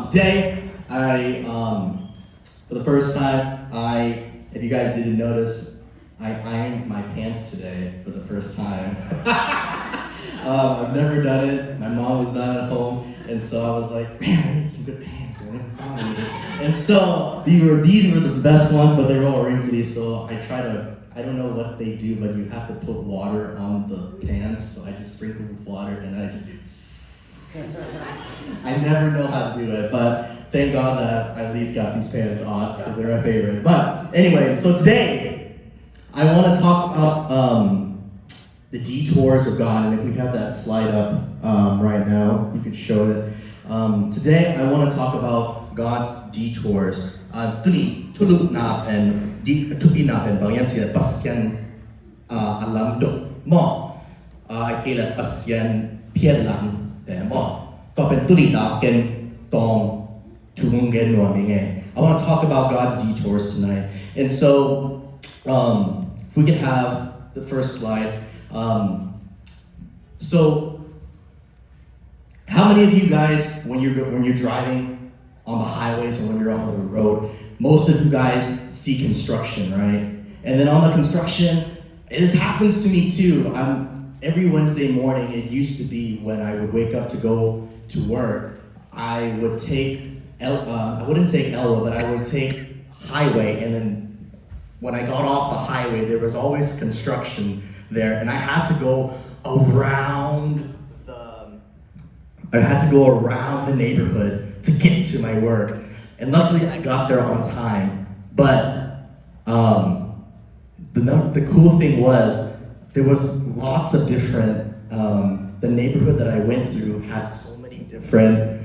Today, for the first time, if you guys didn't notice, I ironed my pants today for the first time. I've never done it. My mom was not at home, and so I was like, man, I need some good pants. I never found any. And so these were the best ones, but they were all wrinkly. So I don't know what they do, but you have to put water on the pants. So I just sprinkled with water, and I never know how to do it, but thank God that I at least got these pants on because they're my favorite. But anyway, so today I want to talk about the detours of God, and if we have that slide up right now, you could show it. Today I want to talk about God's detours. Tuluk na pen tupi na pen bangyam tila pasyan alam do mo I kila pasyan pian lang. I want to talk about God's detours tonight. And so, if we could have the first slide. So, how many of you guys, when you're driving on the highways or when you're on the road, most of you guys see construction, right? And then on the construction, this happens to me too. Every Wednesday morning, it used to be when I would wake up to go to work, I would take, I wouldn't take Elwa, but I would take highway, and then when I got off the highway, there was always construction there, and I had to go around the neighborhood to get to my work. And luckily, I got there on time, but the cool thing was, there was lots of different, the neighborhood that I went through had so many different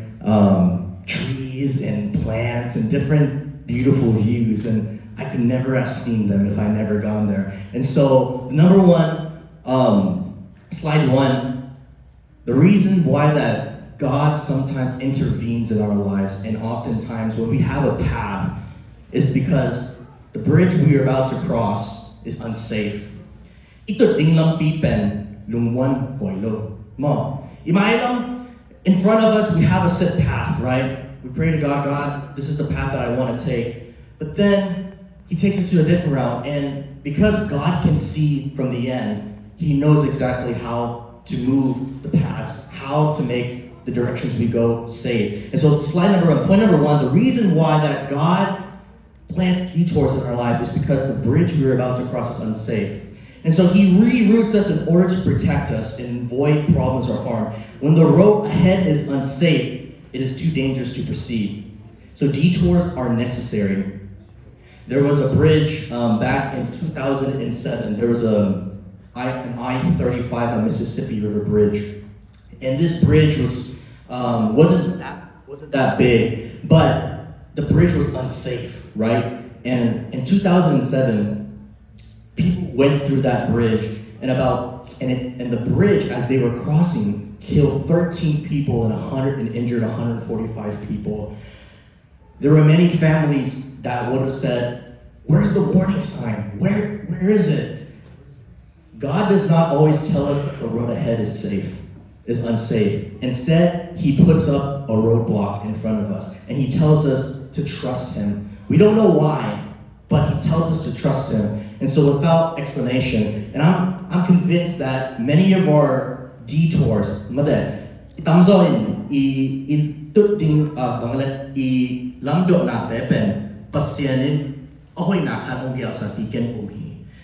trees and plants and different beautiful views, and I could never have seen them if I never gone there. And so, number one, slide one, the reason why that God sometimes intervenes in our lives, and oftentimes when we have a path, is because the bridge we are about to cross is unsafe. Ito tinglang pipen lungwan boilo mo. Imailang in front of us we have a set path, right? We pray to God, God, this is the path that I want to take. But then He takes us to a different route, and because God can see from the end, He knows exactly how to move the paths, how to make the directions we go safe. And so slide number one, point number one, the reason why that God plants detours in our life is because the bridge we are about to cross is unsafe. And so He reroutes us in order to protect us and avoid problems or harm. When the road ahead is unsafe, it is too dangerous to proceed. So detours are necessary. There was a bridge back in 2007. There was an I-35, a Mississippi River bridge. And this bridge wasn't that big, but the bridge was unsafe, right? And in 2007, people went through that bridge, and the bridge, as they were crossing, killed 13 people and injured 145 people. There were many families that would have said, "Where's the warning sign? Where is it?" God does not always tell us that the road ahead is unsafe. Instead, He puts up a roadblock in front of us, and He tells us to trust Him. We don't know why, but He tells us to trust Him. And so without explanation, and I'm convinced that many of our detours,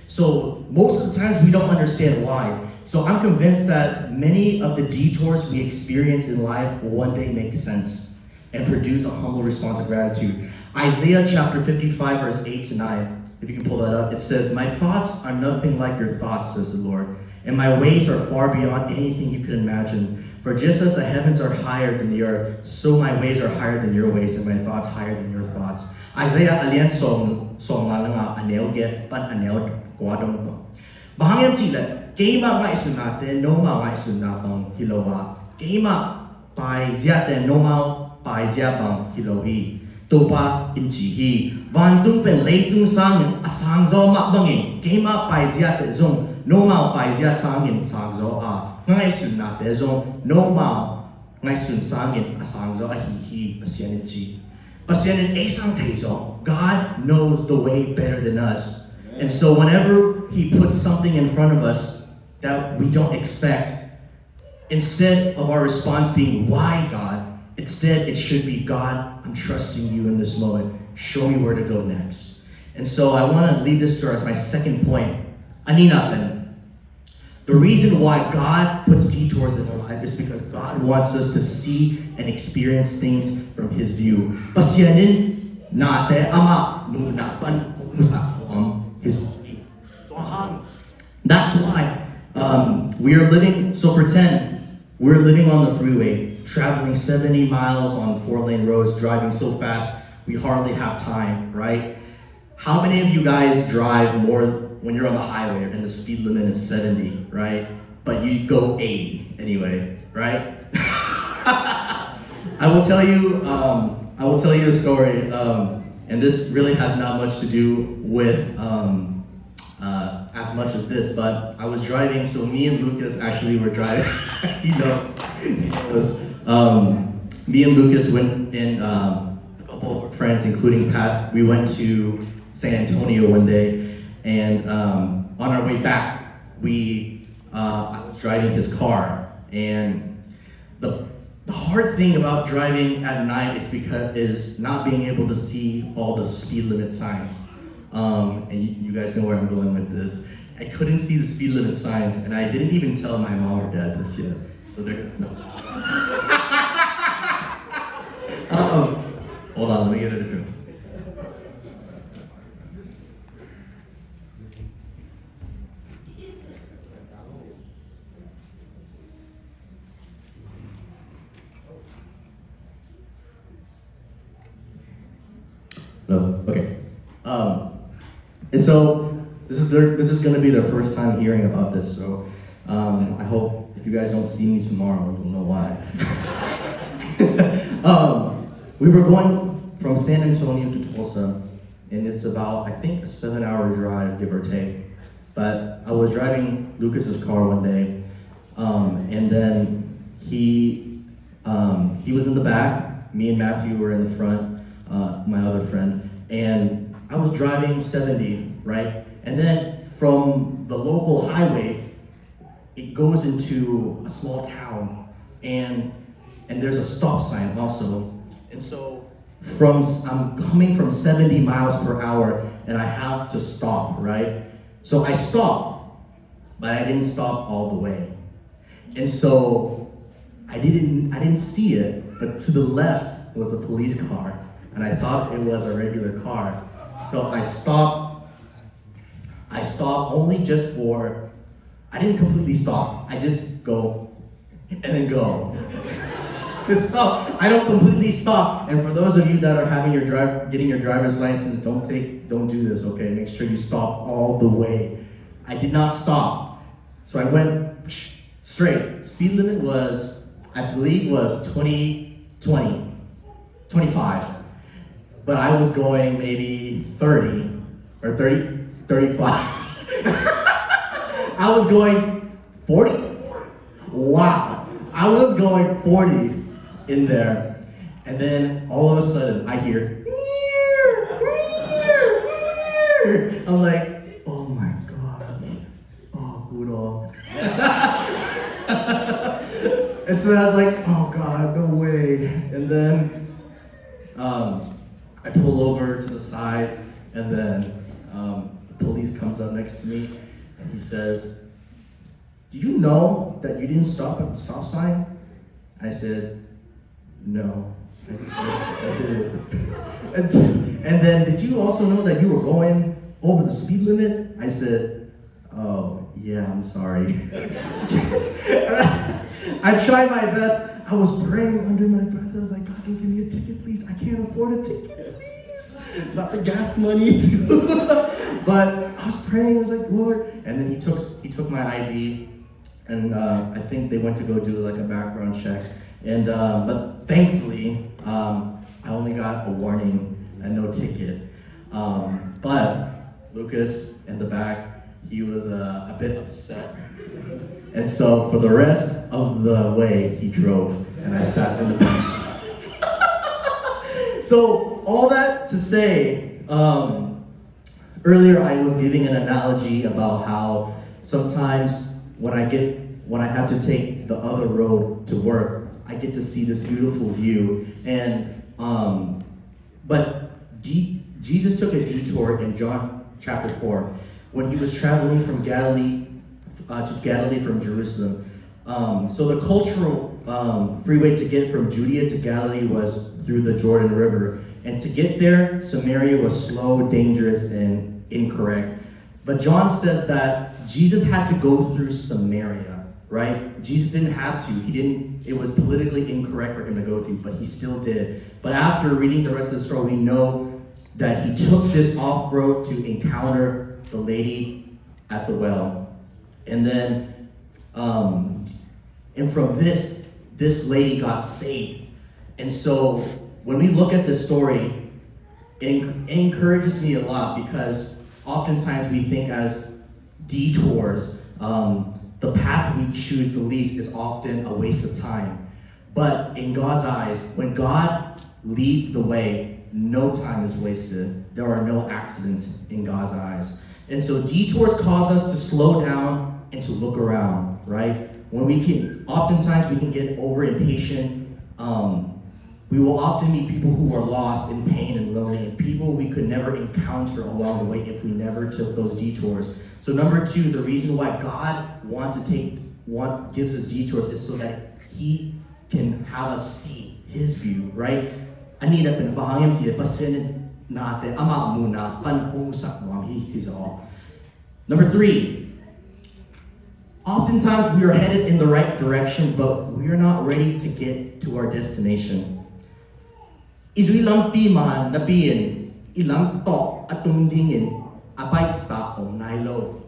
so most of the times we don't understand why. So I'm convinced that many of the detours we experience in life will one day make sense and produce a humble response of gratitude. Isaiah chapter 55, verse 8 to 9. If you can pull that up, it says, "My thoughts are nothing like your thoughts, says the Lord, and my ways are far beyond anything you could imagine. For just as the heavens are higher than the earth, so my ways are higher than your ways, and my thoughts higher than your thoughts." Isaiah alian song nga anel get pan anel guadong to. Bahangyan tila, keima nga isunate, noma nga isunatang hilowa. Keima pai ziate noma pai ziabang hilohi. Topa inchihi. Van tung pen leitung sang asang zo makbangin. Keima pai ziate zong noma pai zia sangin sang zo a. Ngay sunate zong noma ngay soon sangin asang zo ahihi pasyanin chi. Pasyanin asang teizo. God knows the way better than us. And so whenever He puts something in front of us that we don't expect, instead of our response being, why God? Instead, it should be, God, I'm trusting you in this moment. Show me where to go next. And so I want to lead this to my second point. Aninapan. The reason why God puts detours in our life is because God wants us to see and experience things from His view. Pasyanin nate ama nunapan His view. That's why we are living, so pretend we're living on the freeway, traveling 70 miles on 4-lane roads, driving so fast, we hardly have time, right? How many of you guys drive more when you're on the highway and the speed limit is 70, right? But you go 80 anyway, right? I will tell you a story, and this really has not much to do with as much as this, but I was driving, so me and Lucas actually were driving. He knows. Me and Lucas went in, a couple of friends, including Pat, we went to San Antonio one day, and on our way back, I was driving his car, and the hard thing about driving at night is not being able to see all the speed limit signs. And you guys know where I'm going with this. I couldn't see the speed limit signs, and I didn't even tell my mom or dad this yet, so they're gonna know. Hold on, let me get a different. No, okay. And so this is going to be their first time hearing about this. So I hope if you guys don't see me tomorrow, you'll know why. We were going from San Antonio to Tulsa, and it's about, I think, a 7-hour drive, give or take. But I was driving Lucas's car one day, and then he was in the back. Me and Matthew were in the front, my other friend, and I was driving 70, right? And then from the local highway, it goes into a small town, and there's a stop sign also. And so I'm coming from 70 miles per hour, and I have to stop, right? So I stopped, but I didn't stop all the way. And so I didn't see it, but to the left was a police car, and I thought it was a regular car. So I stopped only just for, I didn't completely stop. I just go, and then go. And so I don't completely stop. And for those of you that are getting your driver's license, don't do this, okay? Make sure you stop all the way. I did not stop. So I went straight. Speed limit was, I believe, was 25. But I was going maybe 30 or 35. I was going 40? Wow. I was going 40 in there. And then all of a sudden I hear, I'm like, oh my God. Oh, Gudo. And so I was like, oh God, no way. And then I pull over to the side, and then the police comes up next to me, and he says, do you know that you didn't stop at the stop sign? I said, no, I didn't. And then, did you also know that you were going over the speed limit? I said, oh, yeah, I'm sorry. I tried my best. I was praying under my breath. I was like, God, don't give me a ticket, please. I can't afford a ticket, please. Not the gas money, too. But I was praying. I was like, Lord. And then he took my ID, and I think they went to go do like a background check. And but thankfully, I only got a warning and no ticket. But Lucas in the back, he was a bit upset. And so for the rest of the way, he drove. and I sat in the back. So all that to say, earlier I was giving an analogy about how sometimes when I have to take the other road to work, I get to see this beautiful view. And Jesus took a detour in John chapter 4 when he was traveling from Galilee to Galilee from Jerusalem. So the cultural freeway to get from Judea to Galilee was through the Jordan River. And to get there, Samaria was slow, dangerous, and incorrect. But John says that Jesus had to go through Samaria, right? Jesus didn't have to. It was politically incorrect for him to go through, but he still did. But after reading the rest of the story, we know that he took this off-road to encounter the lady at the well. And then, and from this lady got saved. And so when we look at this story, it encourages me a lot, because oftentimes we think as detours, the path we choose the least is often a waste of time. But in God's eyes, when God leads the way, no time is wasted. There are no accidents in God's eyes. And so detours cause us to slow down and to look around, right? Oftentimes we can get over impatient. We will often meet people who are lost in pain and lonely, and people we could never encounter along the way if we never took those detours. So number 2, the reason why God gives us detours is so that he can have us see his view, right? Anita pinabahangim tiya pasin natin ama muna panungsak mo his all. Number 3, oftentimes we are headed in the right direction, but we are not ready to get to our destination. Izui lampi man nabiin ilang tok atundingin abay sa nailo.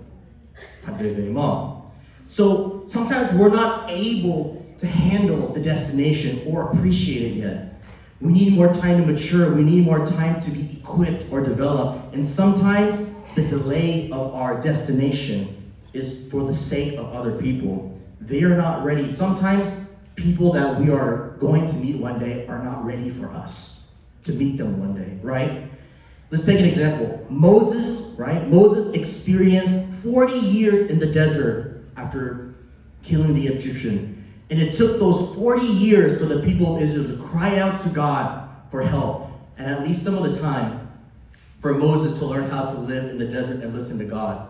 So sometimes we're not able to handle the destination or appreciate it yet. We need more time to mature. We need more time to be equipped or develop. And sometimes the delay of our destination is for the sake of other people. They are not ready. Sometimes people that we are going to meet one day are not ready for us to meet them one day, right? Let's take an example. Moses, right? Moses experienced 40 years in the desert after killing the Egyptian. And it took those 40 years for the people of Israel to cry out to God for help. And at least some of the time for Moses to learn how to live in the desert and listen to God.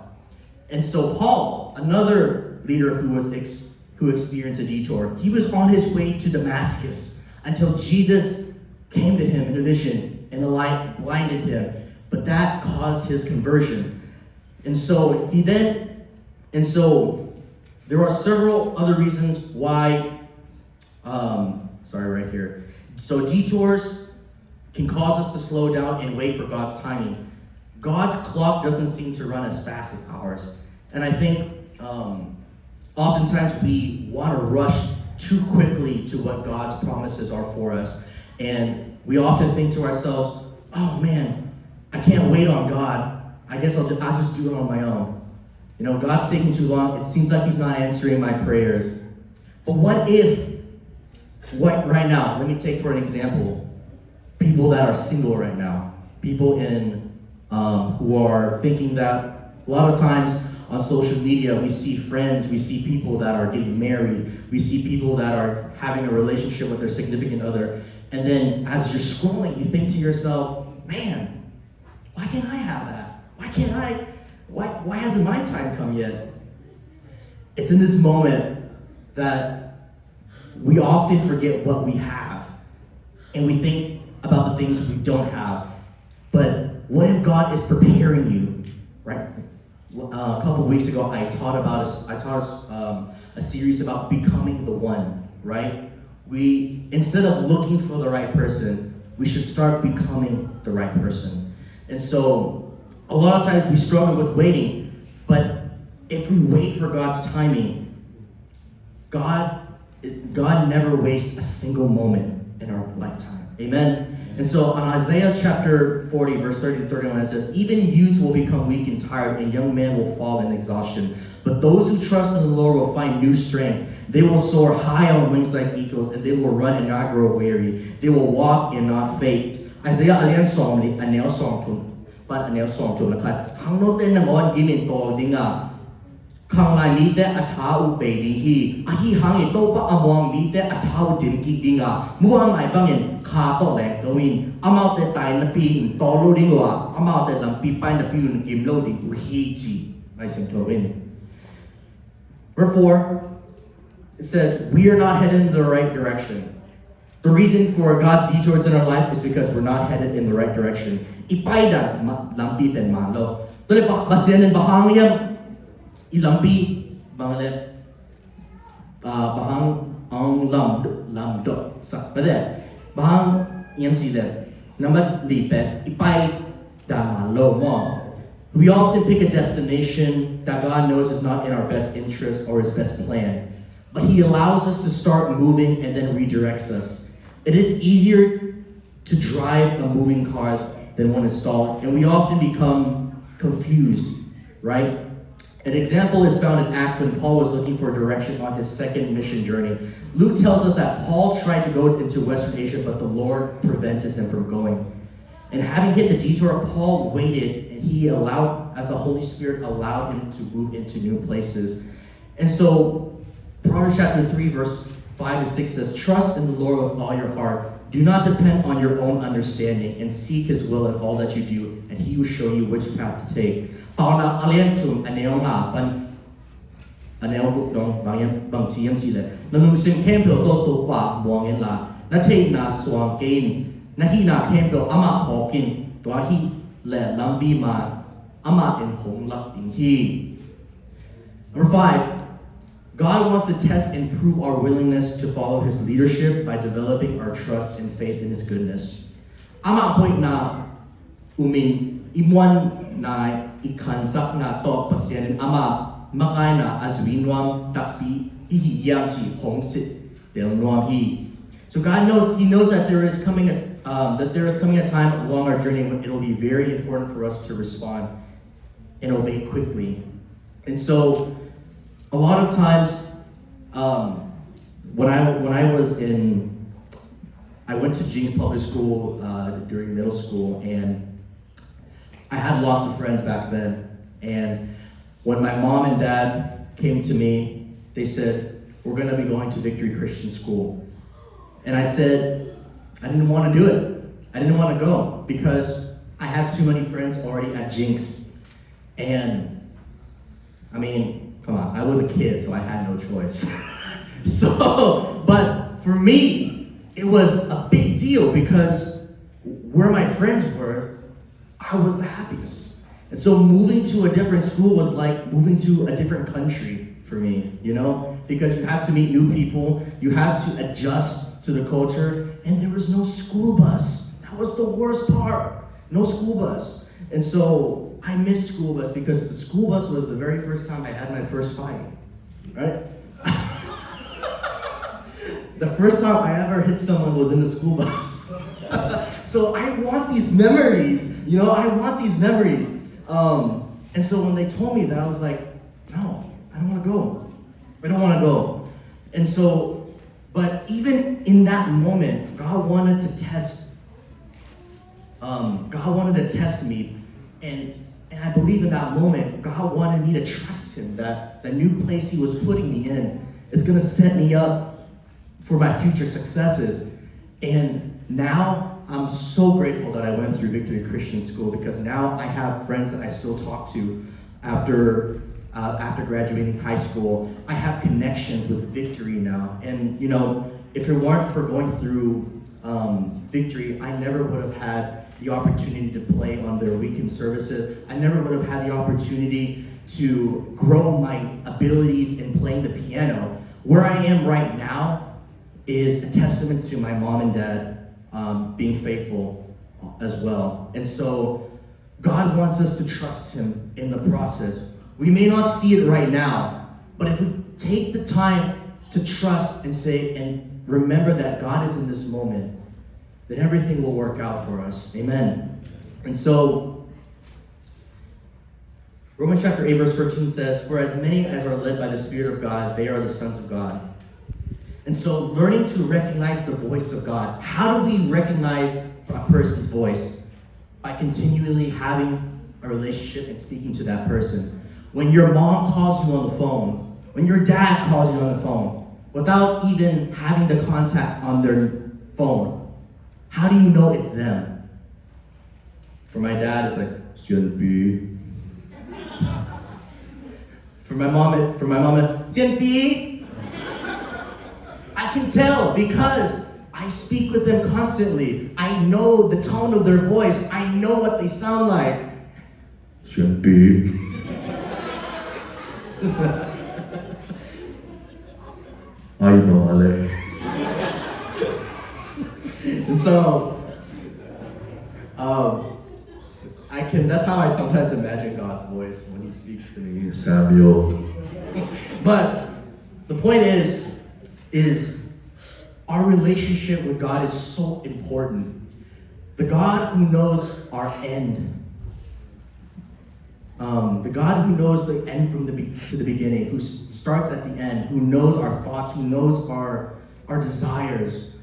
And so Paul, another leader who experienced a detour, he was on his way to Damascus until Jesus came to him in a vision, and the light blinded him. But that caused his conversion. And so there are several other reasons why, right here. So detours can cause us to slow down and wait for God's timing. God's clock doesn't seem to run as fast as ours. And I think oftentimes we want to rush too quickly to what God's promises are for us. And we often think to ourselves, oh man, I can't wait on God. I guess I'll just do it on my own. You know, God's taking too long. It seems like he's not answering my prayers. But right now, let me take for an example, people that are single right now. People who are thinking that a lot of times on social media, we see friends, we see people that are getting married, we see people that are having a relationship with their significant other. And then as you're scrolling, you think to yourself, man, why can't I have that? Why hasn't my time come yet? It's in this moment that we often forget what we have, and we think about the things we don't have. But what if God is preparing you, right? A couple weeks ago, I taught us a series about becoming the one, right? Instead of looking for the right person, we should start becoming the right person. And so a lot of times we struggle with waiting, but if we wait for God's timing, God never wastes a single moment in our lifetime. Amen? And so on Isaiah chapter 40, verse 30 to 31, it says, even youth will become weak and tired, and young men will fall in exhaustion. But those who trust in the Lord will find new strength. They will soar high on wings like eagles, and they will run and not grow weary. They will walk and not faint. Isaiah alian song li anel song chun pan anel song chun nakat hang no ten nangon gimin to dinga khang lai mi te athau be ni hi a hi hang i to pa among mi te athau dim ki dinga muang lai bangin kha to le doin amau te tai na pi to lo ding wa amau te lam pi pai na pi un kim lo ding u hi ji mai sing to win. Verse 4, it says, we are not headed in the right direction. The reason for God's detours in our life is because we're not headed in the right direction. Ipaidan lampi ten malo. Dole basian in bahang liam ilampi bangale bahang ang lam do sa bade bahang yam chile namat lipe ipai dan malo mo. We often pick a destination that God knows is not in our best interest or his best plan, but he allows us to start moving and then redirects us. It is easier to drive a moving car than one installed, and we often become confused, right? An example is found in Acts when Paul was looking for direction on his second mission journey. Luke tells us that Paul tried to go into Western Asia, but the Lord prevented him from going. And having hit the detour, Paul waited, and he allowed, as the Holy Spirit allowed him to move into new places. And so, Proverbs chapter 3, verse 5 to 6 says, trust in the Lord with all your heart. Do not depend on your own understanding, and seek his will in all that you do, and he will show you which path to take. Pauna alientum aneonga pan aneo dong bang chiam chi le. Nanung sim kempel to to pa buangin la. Na take na swang gain. Na hi na kempel ama hokin. To hi le lambi ma ama in hong lak in hi. Number 5. God wants to test and prove our willingness to follow his leadership by developing our trust and faith in his goodness. Ama hoy na umin imwan na ikan sak na to pasyanin ama makay na azwinwam takpi ihiyam chi hong sit del nuam hi. So God knows, he knows that there is coming a time along our journey when it will be very important for us to respond and obey quickly. And so a lot of times, when I went to James Public School during middle school, and I had lots of friends back then. And when my mom and dad came to me, they said, we're gonna be going to Victory Christian School. And I said, I didn't want to do it. I didn't want to go because I had too many friends already at Jinx. And I mean, come on, I was a kid, so I had no choice. But for me, it was a big deal because where my friends were, I was the happiest. And so moving to a different school was like moving to a different country for me, you know? Because you have to meet new people, you have to adjust to the culture, and there was no school bus. That was the worst part. No school bus. And so I missed school bus because the school bus was the very first time I had my first fight, right? The first time I ever hit someone was in the school bus. So I want these memories, you know, I want these memories. And so when they told me that, I was like, no, I don't want to go. I don't want to go. And so, but even in that moment, God wanted to test me. And I believe in that moment, God wanted me to trust him that the new place he was putting me in is going to set me up for my future successes. And now I'm so grateful that I went through Victory Christian School because now I have friends that I still talk to after graduating high school. I have connections with Victory now. And you know, if it weren't for going through Victory, I never would have had the opportunity to play on their weekend services. I never would have had the opportunity to grow my abilities in playing the piano. Where I am right now is a testament to my mom and dad being faithful as well. And so God wants us to trust him in the process. We may not see it right now, but if we take the time to trust and say and remember that God is in this moment, then everything will work out for us. Amen. And so, Romans chapter 8, verse 13 says, "For as many as are led by the Spirit of God, they are the sons of God." And so, learning to recognize the voice of God. How do we recognize a person's voice? By continually having a relationship and speaking to that person. When your mom calls you on the phone, when your dad calls you on the phone, without even having the contact on their phone, how do you know it's them? For my dad, it's like, "Xian Bi." For my mom, it's, "Xian Bi." I can tell because I speak with them constantly. I know the tone of their voice. I know what they sound like. "Xian Bi." I know, Ale. And so, that's how I sometimes imagine God's voice when he speaks to me. "Samuel." But the point is our relationship with God is so important. The God who knows our end. The God who knows the end from to the beginning, who starts at the end, who knows our thoughts, who knows our desires,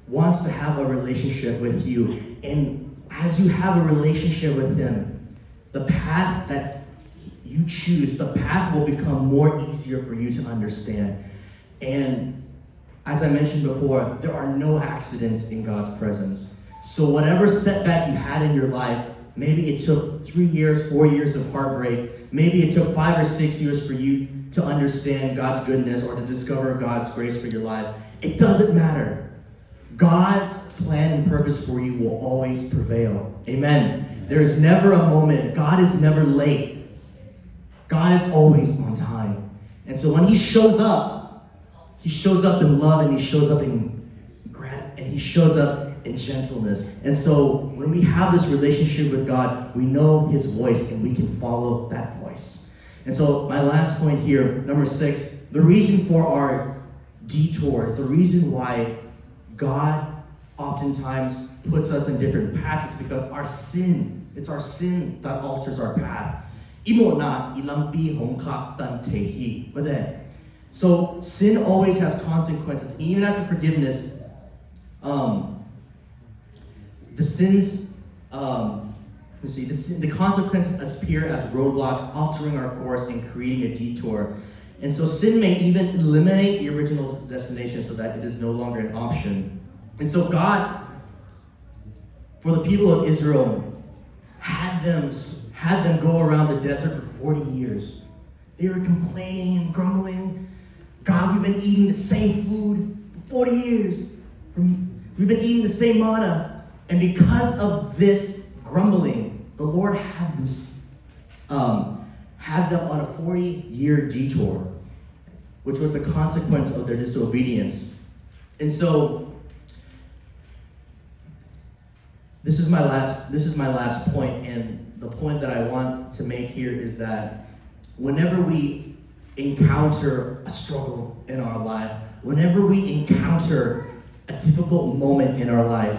wants to have a relationship with you. And as you have a relationship with him, the path that you choose, the path will become more easier for you to understand. And as I mentioned before, there are no accidents in God's presence. So whatever setback you had in your life, maybe it took 3 years, 4 years of heartbreak. Maybe it took 5 or 6 years for you to understand God's goodness or to discover God's grace for your life. It doesn't matter. God's plan and purpose for you will always prevail. Amen. There is never a moment. God is never late. God is always on time. And so when he shows up in love, and he shows up in gratitude, and he shows up in gentleness. And so when we have this relationship with God, we know his voice and we can follow that voice. And so my last point here, number 6, the reason for our detours, the reason why God oftentimes puts us in different paths is because it's our sin that alters our path. But then, so sin always has consequences. Even after forgiveness, the sins, the consequences appear as roadblocks, altering our course and creating a detour. And so sin may even eliminate the original destination so that it is no longer an option. And so God, for the people of Israel, had them go around the desert for 40 years. They were complaining and grumbling. "God, we've been eating the same food for 40 years. We've been eating the same manna." And because of this grumbling, the Lord had them on a 40-year detour, which was the consequence of their disobedience. And so, this is my last point, and the point that I want to make here is that whenever we encounter a struggle in our life, whenever we encounter a difficult moment in our life,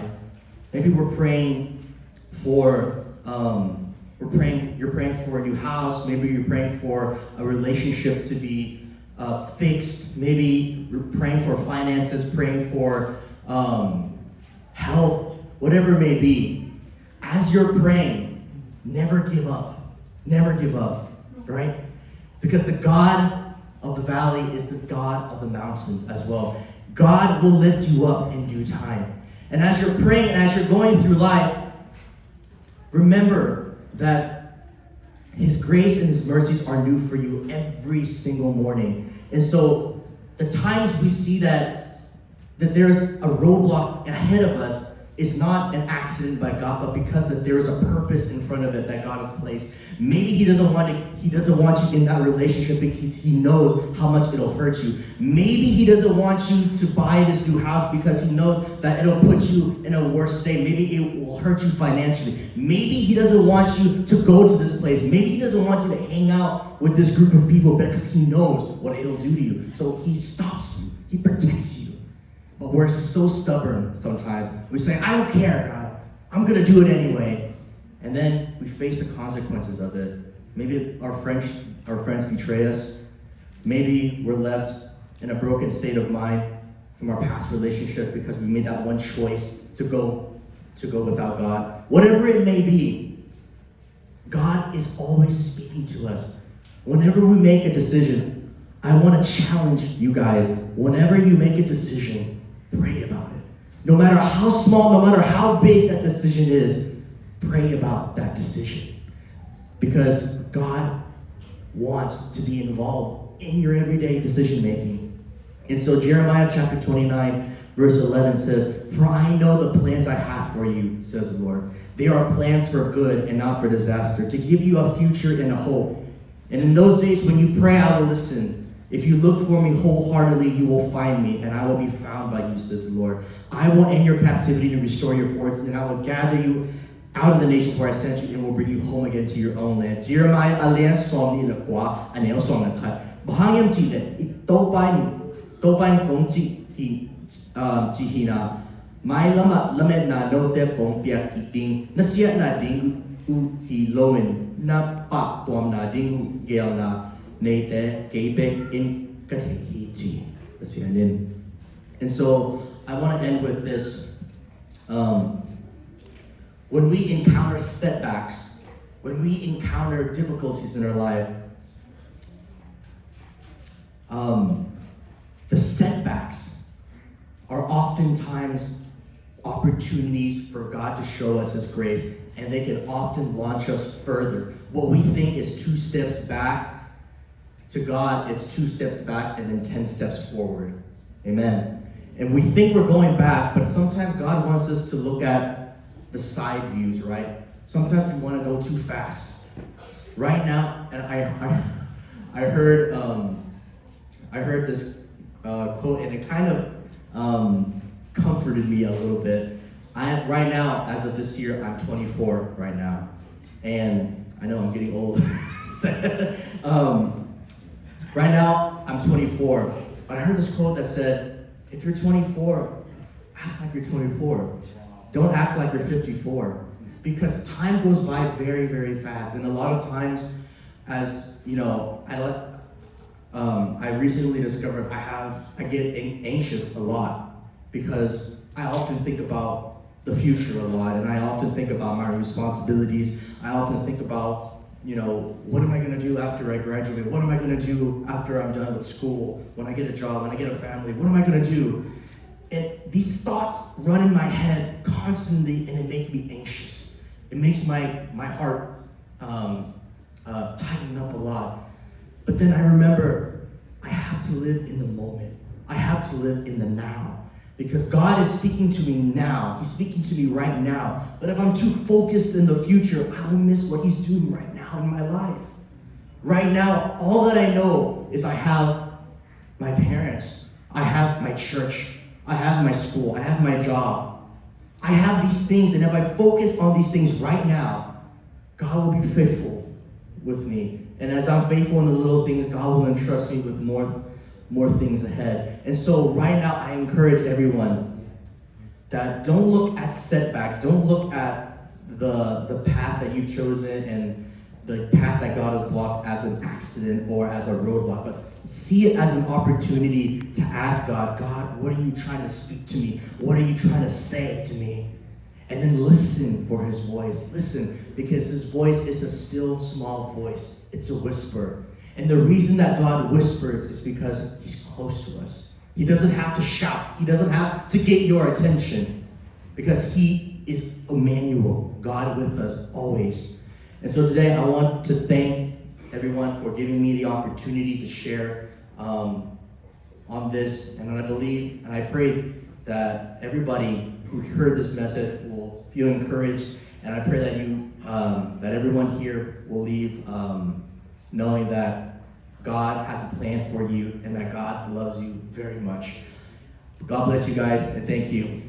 maybe you're praying for a new house, maybe you're praying for a relationship to be fixed, maybe you're praying for finances, praying for health, whatever it may be. As you're praying, never give up, right? Because the God of the valley is the God of the mountains as well. God will lift you up in due time. And as you're praying and as you're going through life, remember that his grace and his mercies are new for you every single morning. And so the times we see that there's a roadblock ahead of us is not an accident by God, but because that there is a purpose in front of it that God has placed. Maybe he doesn't want you in that relationship because he knows how much it'll hurt you. Maybe he doesn't want you to buy this new house because he knows that it'll put you in a worse state. Maybe it will hurt you financially. Maybe he doesn't want you to go to this place. Maybe he doesn't want you to hang out with this group of people because he knows what it'll do to you. So he stops you. He protects you. But we're so stubborn sometimes. We say, I don't care, God. I'm going to do it anyway. And then we face the consequences of it. Maybe our friends betray us. Maybe we're left in a broken state of mind from our past relationships because we made that one choice to go without God. Whatever it may be, God is always speaking to us. Whenever we make a decision, I want to challenge you guys. Whenever you make a decision, pray about it. No matter how small, no matter how big that decision is, pray about that decision. Because God wants to be involved in your everyday decision making. And so Jeremiah chapter 29, verse 11 says, "For I know the plans I have for you, says the Lord. They are plans for good and not for disaster, to give you a future and a hope. And in those days when you pray, I will listen. If you look for me wholeheartedly, you will find me, and I will be found by you, says the Lord. I will end your captivity and restore your fortunes, and I will gather you out of the nations where I sent you and will bring you home again to your own land." Jeremiah alliance som ni lakwa aneo som nakat. Bahangam ti ne topan kong ji hina mai lama lamet na no te kong pia kiting na siya na ding u hi loin na pa tuam na ding u gel na ne te kebek in kating hi ji. And so I want to end with this. When we encounter setbacks, when we encounter difficulties in our life, the setbacks are oftentimes opportunities for God to show us His grace, and they can often launch us further. What we think is 2 steps back, to God, it's 2 steps back and then 10 steps forward. Amen. And we think we're going back, but sometimes God wants us to look at the side views, right? Sometimes we want to go too fast. Right now, and I heard this quote, and it kind of comforted me a little bit. Right now, as of this year, I'm 24 right now, and I know I'm getting old. Right now, I'm 24, but I heard this quote that said, if you're 24, act like you're 24. Don't act like you're 54, because time goes by very, very fast. And a lot of times, as you know, I recently discovered I get anxious a lot because I often think about the future a lot, and I often think about my responsibilities. I often think about, what am I going to do after I graduate? What am I going to do after I'm done with school? When I get a job, when I get a family, what am I going to do? And these thoughts run in my head constantly, and it makes me anxious. It makes my heart tighten up a lot. But then I remember I have to live in the moment. I have to live in the now. Because God is speaking to me now. He's speaking to me right now. But if I'm too focused in the future, I will miss what He's doing right now in my life. Right now, all that I know is I have my parents. I have my church. I have my school, I have my job. I have these things, and if I focus on these things right now, God will be faithful with me. And as I'm faithful in the little things, God will entrust me with more things ahead. And so right now, I encourage everyone that don't look at setbacks, don't look at the path that you've chosen and the path that God has blocked as an accident or as a roadblock, but see it as an opportunity to ask God, what are you trying to speak to me? What are you trying to say to me? And then listen for His voice. Listen, because His voice is a still, small voice. It's a whisper. And the reason that God whispers is because He's close to us. He doesn't have to shout. He doesn't have to get your attention, because He is Emmanuel, God with us always. And so today I want to thank everyone for giving me the opportunity to share on this. And I believe and I pray that everybody who heard this message will feel encouraged. And I pray that that everyone here will leave knowing that God has a plan for you and that God loves you very much. God bless you guys, and thank you.